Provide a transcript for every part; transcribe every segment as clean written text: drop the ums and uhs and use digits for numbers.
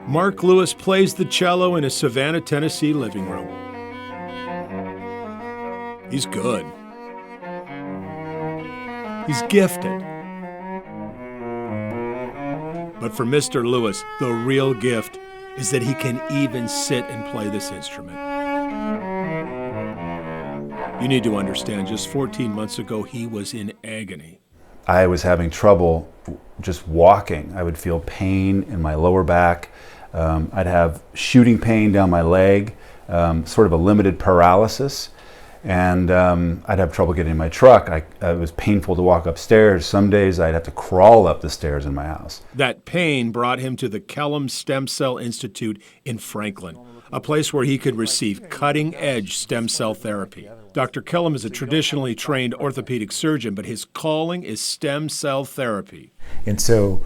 Mark Lewis plays the cello in a Savannah, Tennessee living room. He's good. He's gifted. But for Mr. Lewis, the real gift is that he can even sit and play this instrument. You need to understand, just 14 months ago, he was in agony. I was having trouble just walking. I would feel pain in my lower back. I'd have shooting pain down my leg, sort of a limited paralysis. And I'd have trouble getting in my truck. It was painful to walk upstairs. Some days I'd have to crawl up the stairs in my house. That pain brought him to the Kellum Stem Cell Institute in Franklin, a place where he could receive cutting-edge stem cell therapy. Dr. Kellum is a traditionally trained orthopedic surgeon, but his calling is stem cell therapy. And so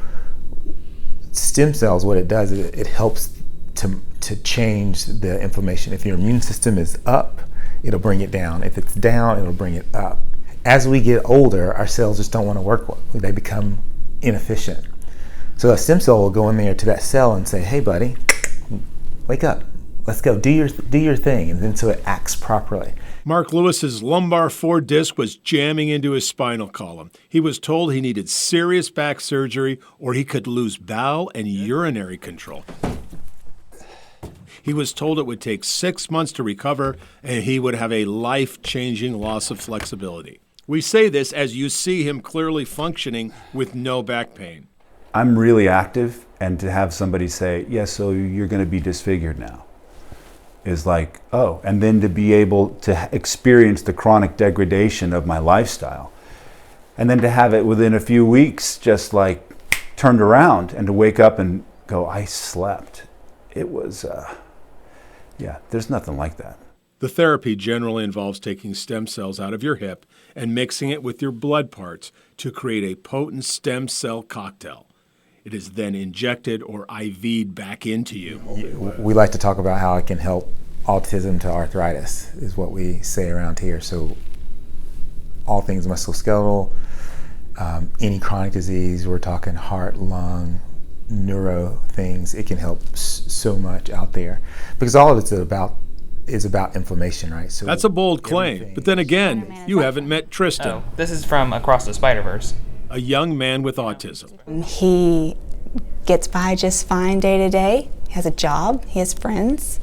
stem cells, what it does is it helps to change the inflammation. If your immune system is up, it'll bring it down. If it's down, it'll bring it up. As we get older, our cells just don't want to work well. They become inefficient. So a stem cell will go in there to that cell and say, hey buddy, wake up. Let's go, do your thing. And then so it acts properly. Mark Lewis's lumbar 4 disc was jamming into his spinal column. He was told he needed serious back surgery or he could lose bowel and urinary control. He was told it would take 6 months to recover and he would have a life-changing loss of flexibility. We say this as you see him clearly functioning with no back pain. I'm really active, and to have somebody say, yeah, so you're going to be disfigured now, is like, oh, and then to be able to experience the chronic degradation of my lifestyle. And then to have it within a few weeks just like turned around and to wake up and go, I slept. It was, yeah, there's nothing like that. The therapy generally involves taking stem cells out of your hip and mixing it with your blood parts to create a potent stem cell cocktail. It is then injected or IV'd back into you. We like to talk about how it can help autism to arthritis, is what we say around here. So all things musculoskeletal, any chronic disease, we're talking heart, lung, neuro things, it can help so much out there. Because all of it's about inflammation, right? So that's a bold claim. But then again, you haven't met Tristan. Oh, this is from Across the Spider-Verse. A young man with autism. He gets by just fine day to day. He has a job, he has friends.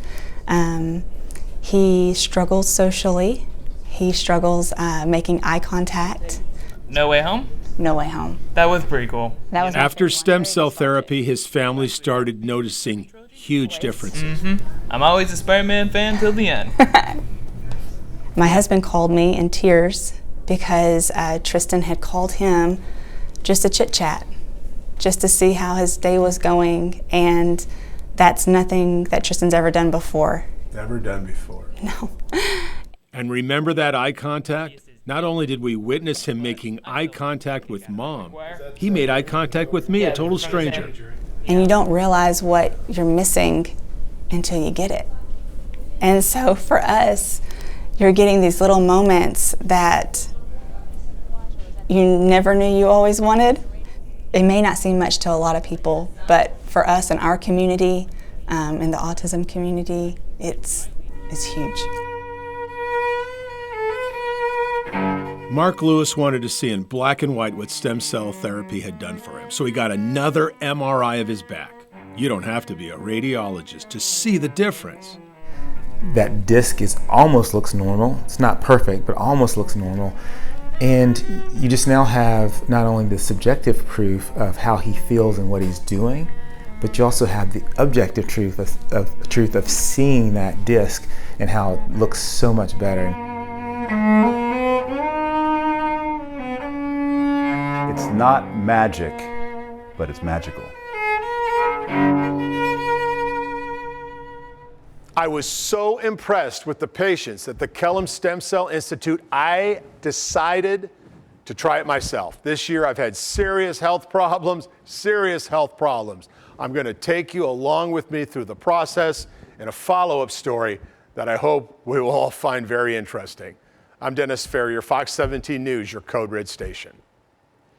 He struggles socially. He struggles making eye contact. No way home? No way home. That was pretty cool. After stem cell therapy, his family started noticing huge differences. I'm always a Spider-Man fan till the end. My husband called me in tears because Tristan had called him just to chit-chat, just to see how his day was going, and that's nothing that Tristan's ever done before. Never done before. No. And remember that eye contact? Not only did we witness him making eye contact with Mom, he made eye contact with me, a total stranger. And you don't realize what you're missing until you get it. And so for us, you're getting these little moments that you never knew you always wanted. It may not seem much to a lot of people, but for us in our community, in the autism community, it's huge. Mark Lewis wanted to see in black and white what stem cell therapy had done for him, so he got another MRI of his back. You don't have to be a radiologist to see the difference. That disc almost looks normal. It's not perfect, but almost looks normal. And you just now have not only the subjective proof of how he feels and what he's doing, but you also have the objective truth of seeing that disc and how it looks so much better. It's not magic, but it's magical. I was so impressed with the patients at the Kellum Stem Cell Institute, I decided to try it myself. This year I've had serious health problems. I'm going to take you along with me through the process in a follow-up story that I hope we will all find very interesting. I'm Dennis Ferrier, Fox 17 News, your Code Red station.